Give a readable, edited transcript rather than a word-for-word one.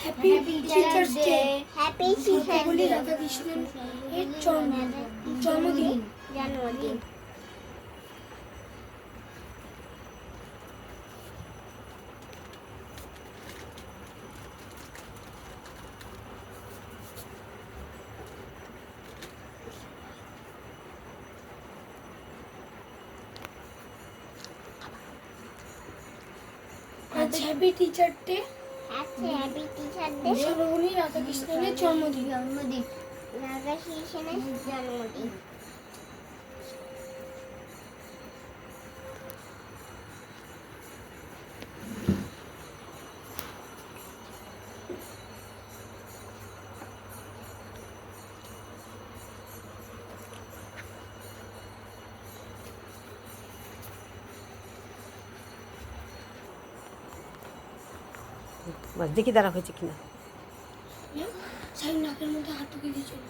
Happy teachers day. Happy teachers বলি day. রাধাকৃষ্ণের জন্মদিন। জন্মদিন। আজ হ্যাপি টিচার ডে। আজকে হ্যাপি টিচার ডে। সর্বপল্লী রাধাকৃষ্ণের জন্মদিন। রাধাকৃষ্ণের জন্মদিন। দেখি দাঁড়া হয়েছে কিনা। সাই নাকের মধ্যে হাত ঢুকে দিয়েছিল।